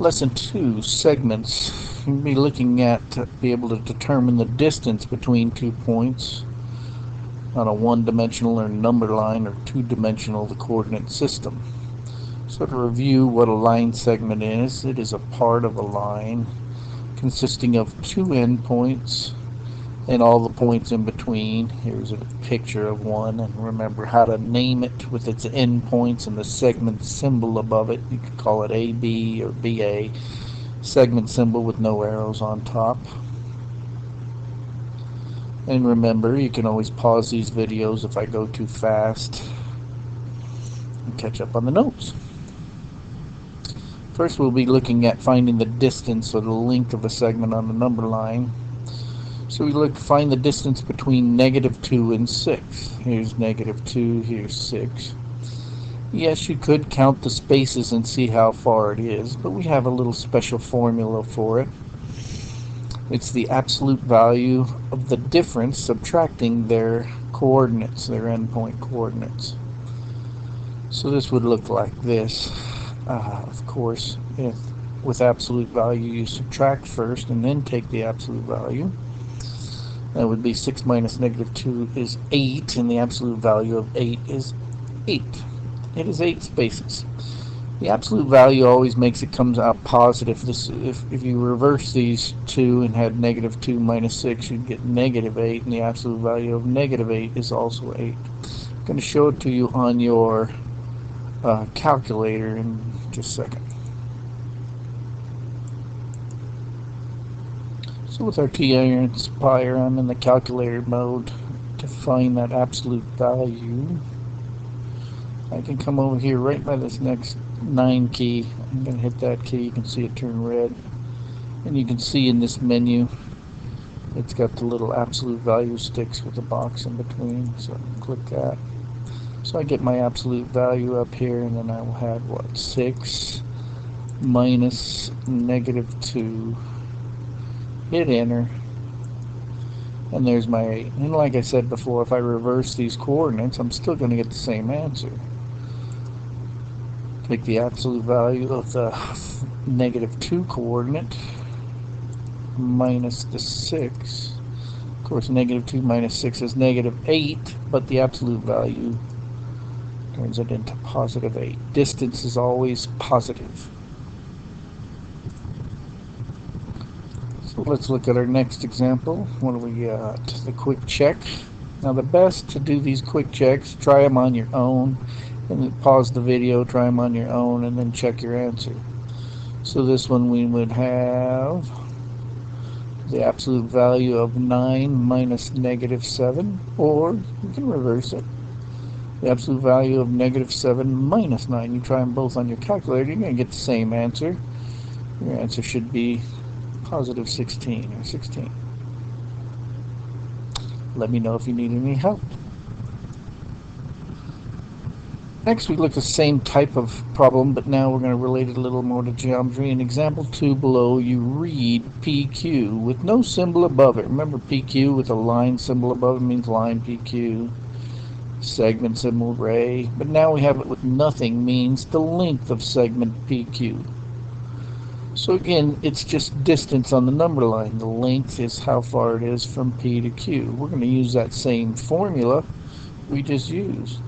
Lesson 2, segments. We'll be looking at to be able to determine the distance between 2 points on a one-dimensional or number line, or two-dimensional, the coordinate system. So to review what a line segment is, it is a part of a line consisting of 2 endpoints and all the points in between. Here's a picture of one, and remember how to name it with its endpoints and the segment symbol above it. You could call it AB or BA, segment symbol with no arrows on top. And remember, you can always pause these videos if I go too fast and catch up on the notes. First, we'll be looking at finding the distance or the length of a segment on the number line. So we look to find the distance between -2 and 6. Here's -2, here's 6. Yes, you could count the spaces and see how far it is, but we have a little special formula for it. It's the absolute value of the difference subtracting their coordinates, their endpoint coordinates. So this would look like this. Of course, if with absolute value you subtract first and then take the absolute value. That would be 6 minus -2 is 8, and the absolute value of 8 is 8. It is 8 spaces. The absolute value always makes it comes out positive. If you reverse these two and had -2 minus 6, you'd get -8, and the absolute value of -8 is also 8. I'm going to show it to you on your calculator in just a second. So with our T-Inspire, I'm in the calculator mode to find that absolute value. I can come over here right by this next 9 key. I'm going to hit that key. You can see it turn red. And you can see in this menu, it's got the little absolute value sticks with a box in between. So I can click that. So I get my absolute value up here, and then I will have, what, 6 minus -2. Hit enter, and there's my 8. And like I said before, if I reverse these coordinates, I'm still going to get the same answer. Take the absolute value of the -2 coordinate minus the 6. Of course, -2 minus 6 is -8, but the absolute value turns it into +8. Distance is always positive. So let's look at our next example. What do we got? The quick check. Now the best to do these quick checks, try them on your own, and then pause the video, try them on your own, and then check your answer. So this one we would have the absolute value of 9 minus -7, or you can reverse it. The absolute value of -7 minus 9. You try them both on your calculator, you're going to get the same answer. Your answer should be +16 or 16. Let me know if you need any help. Next, we look at the same type of problem, but now we're going to relate it a little more to geometry. In example 2 below, you read PQ with no symbol above it. Remember, PQ with a line symbol above it means line PQ. Segment symbol ray. But now we have it with nothing, means the length of segment PQ. So again, it's just distance on the number line. The length is how far it is from P to Q. We're going to use that same formula we just used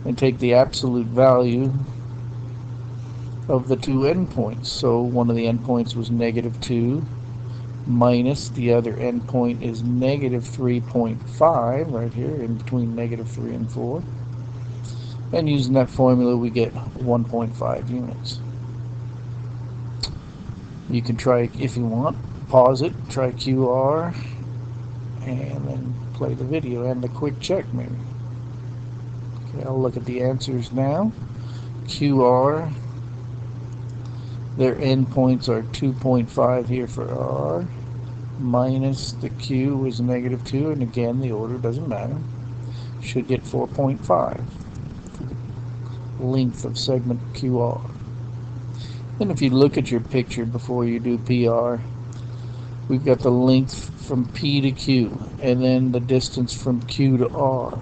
and take the absolute value of the 2 endpoints. So one of the endpoints was -2 minus the other endpoint is -3.5 right here in between -3 and 4. And using that formula we get 1.5 units. You can try, if you want, pause it, try QR, and then play the video and the quick check maybe. Okay, I'll look at the answers now. QR, their endpoints are 2.5 here for R, minus the Q is -2, and again the order doesn't matter. Should get 4.5 length of segment QR. And if you look at your picture before you do PR, we've got the length from P to Q, and then the distance from Q to R.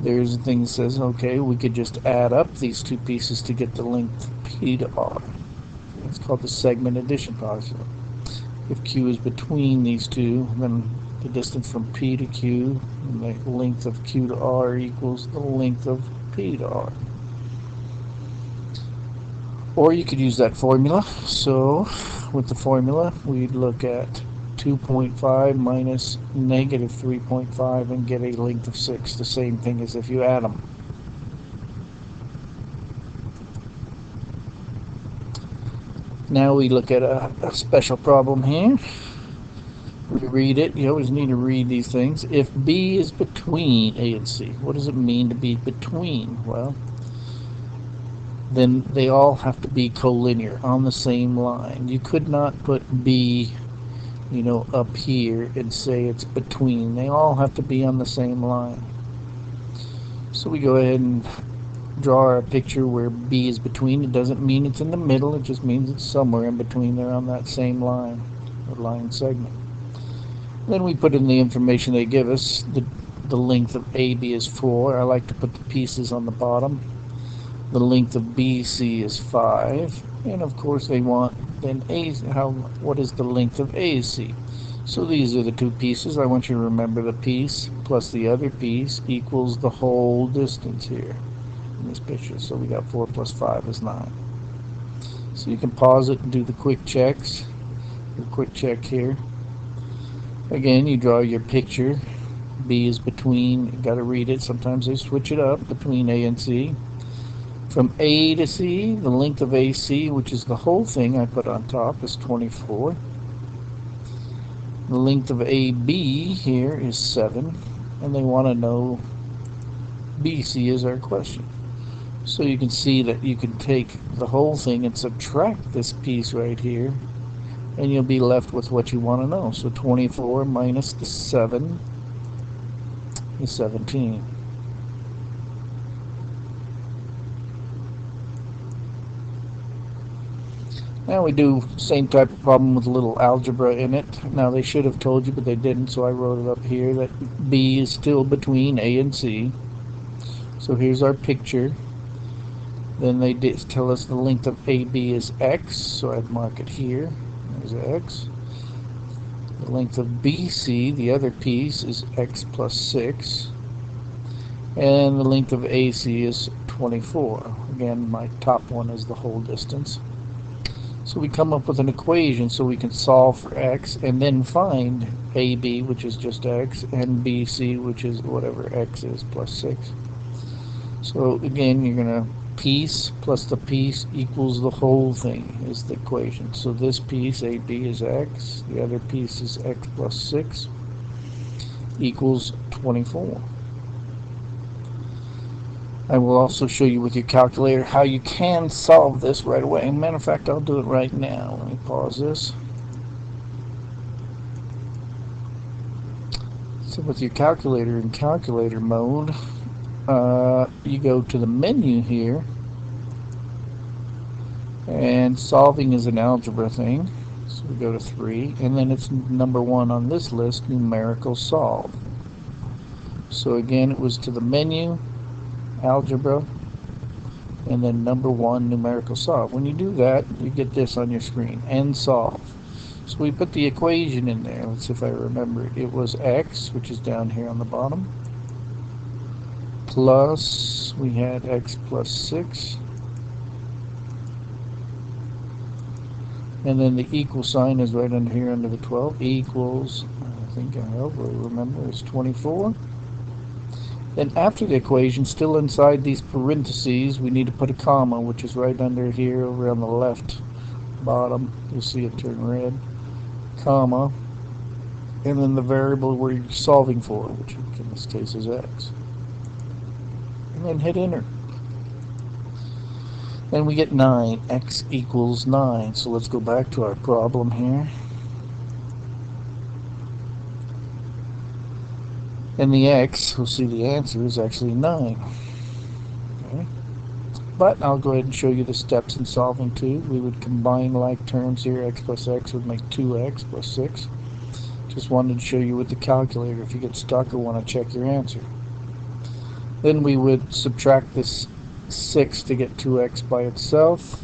There's a thing that says, okay, we could just add up these two pieces to get the length P to R. It's called the segment addition process. If Q is between these two, then the distance from P to Q and the length of Q to R equals the length of P to R. Or you could use that formula. So with the formula, we'd look at 2.5 minus negative 3.5 and get a length of 6, the same thing as if you add them. Now we look at a special problem here. We read it. You always need to read these things. If B is between A and C, what does it mean to be between? Well, then they all have to be collinear, on the same line. You could not put B, up here and say it's between. They all have to be on the same line. So we go ahead and draw a picture where B is between. It doesn't mean it's in the middle, it just means it's somewhere in between. They're on that same line, or line segment. Then we put in the information they give us. The length of AB is 4. I like to put the pieces on the bottom. The length of BC is 5. And of course they want then what is the length of AC? So these are the two pieces. I want you to remember the piece plus the other piece equals the whole distance here in this picture. So we got 4 plus 5 is 9. So you can pause it and do the quick checks. The quick check here. Again, you draw your picture. B is between, you got to read it. Sometimes they switch it up between A and C. From A to C, the length of AC, which is the whole thing I put on top, is 24. The length of AB here is 7. And they want to know BC is our question. So you can see that you can take the whole thing and subtract this piece right here, and you'll be left with what you want to know. So 24 minus the 7 is 17. Now we do same type of problem with a little algebra in it. Now they should have told you, but they didn't, so I wrote it up here that B is still between A and C. So here's our picture. Then they did tell us the length of AB is X, so I'd mark it here. There's X. The length of BC, the other piece, is X plus 6. And the length of AC is 24. Again, my top one is the whole distance. So we come up with an equation so we can solve for X and then find AB, which is just X, and BC, which is whatever X is, plus 6. So again, you're going to piece plus the piece equals the whole thing is the equation. So this piece, AB, is X. The other piece is X plus 6 equals 24. I will also show you with your calculator how you can solve this right away. Matter of fact, I'll do it right now. Let me pause this. So with your calculator in calculator mode, you go to the menu here, and solving is an algebra thing. So we go to 3, and then it's number 1 on this list, numerical solve. So again, it was to the menu, algebra, and then number 1, numerical solve. When you do that, you get this on your screen, and solve. So we put the equation in there. Let's see if I remember. It was X, which is down here on the bottom, plus we had X plus 6, and then the equal sign is right under here under the 12, equals, I think I remember, is 24. Then after the equation, still inside these parentheses, we need to put a comma, which is right under here over on the left bottom. You'll see it turn red. Comma. And then the variable we're solving for, which in this case is X. And then hit enter. Then we get 9. X equals 9. So let's go back to our problem here. And the X, we'll see the answer is actually 9. Okay. But I'll go ahead and show you the steps in solving too. We would combine like terms here. X plus X would make 2X plus 6. Just wanted to show you with the calculator if you get stuck or want to check your answer. Then we would subtract this 6 to get 2X by itself.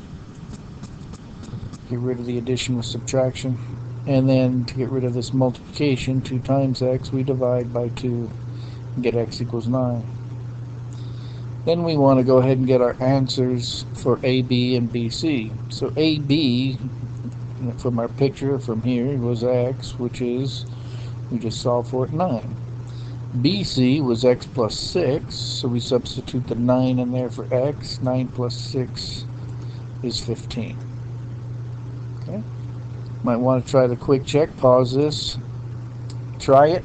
get rid of the addition with subtraction. And then to get rid of this multiplication, 2 times x, we divide by 2 and get x equals 9. Then we want to go ahead and get our answers for AB and BC. So AB, from our picture from here, was x, which is, we just solved for it, 9. BC was x plus 6, so we substitute the 9 in there for x. 9 plus 6 is 15. Okay. Might want to try the quick check. Pause this. Try it.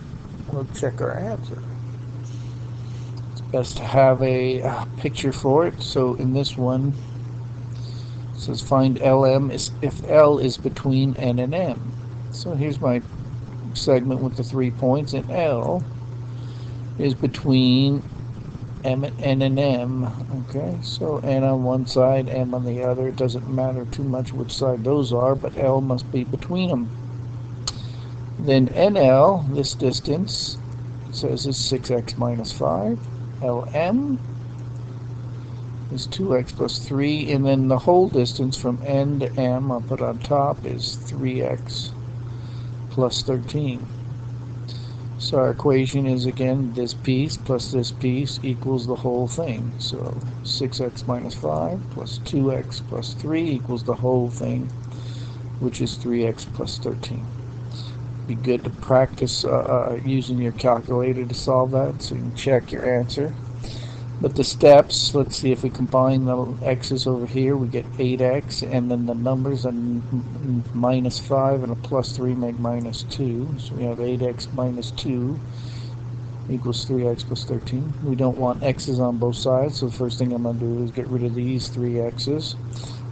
We'll check our answer. It's best to have a picture for it. So in this one, it says find LM if L is between N and M. So here's my segment with the 3 points, and L is between N and M. Okay, so N on one side, M on the other. It doesn't matter too much which side those are, but L must be between them. Then NL, this distance, it says is 6x minus 5. LM is 2x plus 3, and then the whole distance from N to M, I'll put on top, is 3x plus 13. So our equation is, again, this piece plus this piece equals the whole thing. So 6x minus 5 plus 2x plus 3 equals the whole thing, which is 3x plus 13. Be good to practice using your calculator to solve that, so you can check your answer. But the steps, let's see if we combine the x's over here, we get 8x, and then the numbers and minus 5 and a plus 3 make minus 2. So we have 8x minus 2 equals 3x plus 13. We don't want x's on both sides, so the first thing I'm going to do is get rid of these 3 x's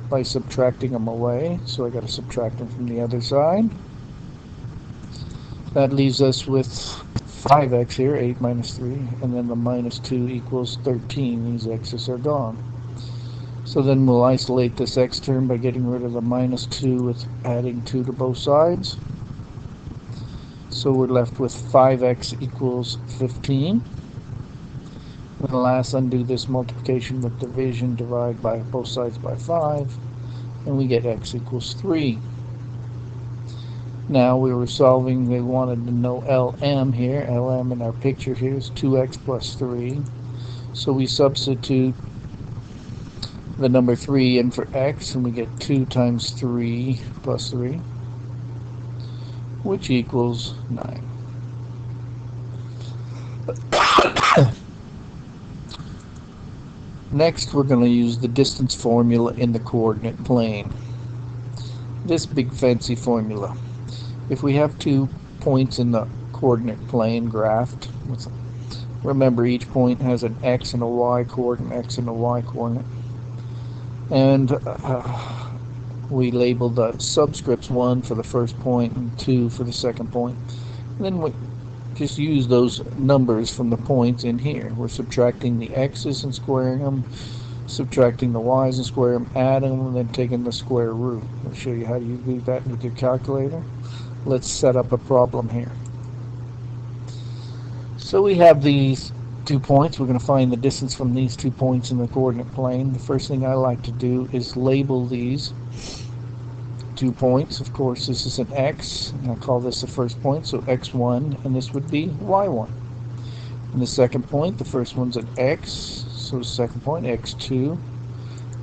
by subtracting them away. So I got to subtract them from the other side. That leaves us with 5x here, 8 minus 3, and then the minus 2 equals 13. These x's are gone. So then we'll isolate this x term by getting rid of the minus 2 with adding 2 to both sides. So we're left with 5x equals 15. And last, undo this multiplication with division, divide by both sides by 5, and we get x equals 3. Now we were solving, they wanted to know LM here. LM in our picture here is 2x plus 3. So we substitute the number 3 in for x, and we get 2 times 3 plus 3, which equals 9. Next, we're going to use the distance formula in the coordinate plane. This big fancy formula. If we have 2 points in the coordinate plane graphed, remember each point has an x and a y coordinate, x and a y coordinate, and we label the subscripts 1 for the first point and 2 for the second point. And then we just use those numbers from the points in here. We're subtracting the x's and squaring them, subtracting the y's and squaring them, adding them, and then taking the square root. I'll show you how you do that with your calculator. Let's set up a problem here. So we have these 2 points. We're going to find the distance from these 2 points in the coordinate plane. The first thing I like to do is label these 2 points. Of course, this is an x, and I'll call this the first point, so x1, and this would be y1. And the second point, the first one's an x, so the second point, x2,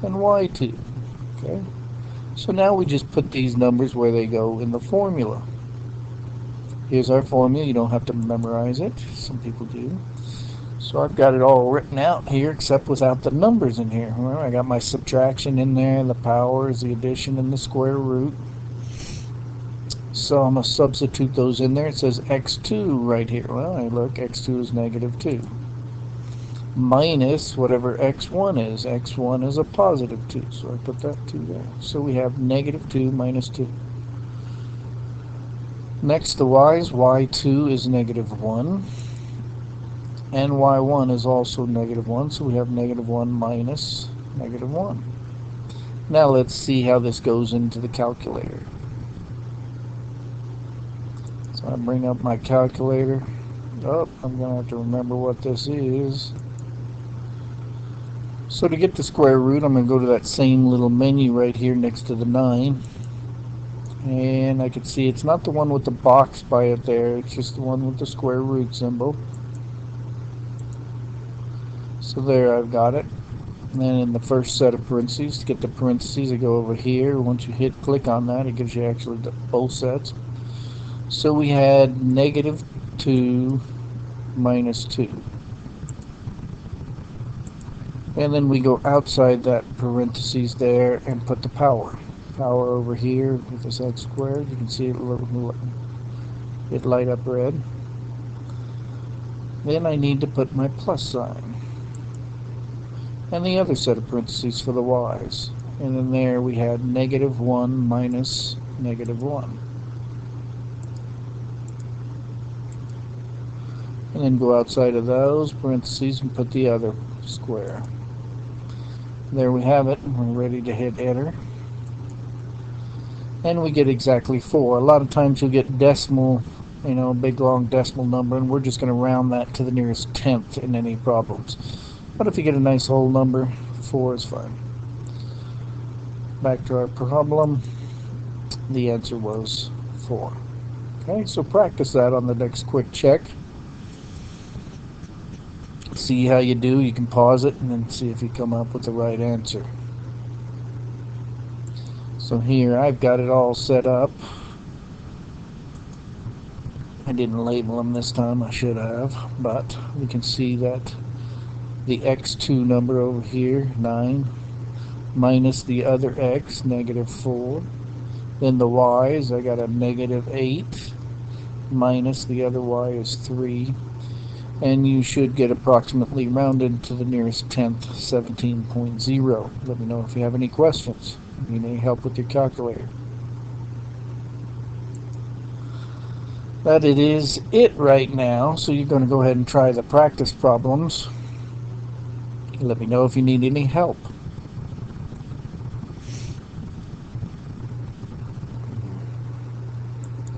and y2. Okay. So now we just put these numbers where they go in the formula. Here's our formula. You don't have to memorize it. Some people do. So I've got it all written out here, except without the numbers in here. Well, I got my subtraction in there, the powers, the addition, and the square root. So I'm going to substitute those in there. It says x2 right here. Well, I look, x2 is negative 2. Minus whatever x1 is. x1 is a positive 2, so I put that 2 there. So we have negative 2 minus 2. Next, the y's. y2 is negative 1. And y1 is also negative 1, so we have negative 1 minus negative 1. Now let's see how this goes into the calculator. So I bring up my calculator. Oh, I'm going to have to remember what this is. So to get the square root, I'm going to go to that same little menu right here next to the 9. and I can see it's not the one with the box by it there, it's just the one with the square root symbol. So there, I've got it. And then in the first set of parentheses, to get the parentheses, I go over here. Once you click on that, it gives you actually both sets. So we had negative 2 minus 2. And then we go outside that parentheses there and put the power. Power over here with this x squared. You can see it light up red. Then I need to put my plus sign. And the other set of parentheses for the y's. And then there we had negative 1 minus negative 1. And then go outside of those parentheses and put the other square. There we have it. We're ready to hit enter. And we get exactly 4. A lot of times you'll get decimal, you know, big long decimal number, and we're just going to round that to the nearest tenth in any problems. But if you get a nice whole number, 4 is fine. Back to our problem. The answer was 4. Okay, so practice that on the next quick check. See how you do. You can pause it and then see if you come up with the right answer. So here I've got it all set up. I didn't label them this time, I should have, but we can see that the x2 number over here, 9, minus the other x, negative 4. Then the y's, I got a negative 8, minus the other y is 3. And you should get approximately rounded to the nearest tenth, 17.0. Let me know if you have any questions. You need help with your calculator. That it is it right now, so you're going to go ahead and try the practice problems. Let me know if you need any help.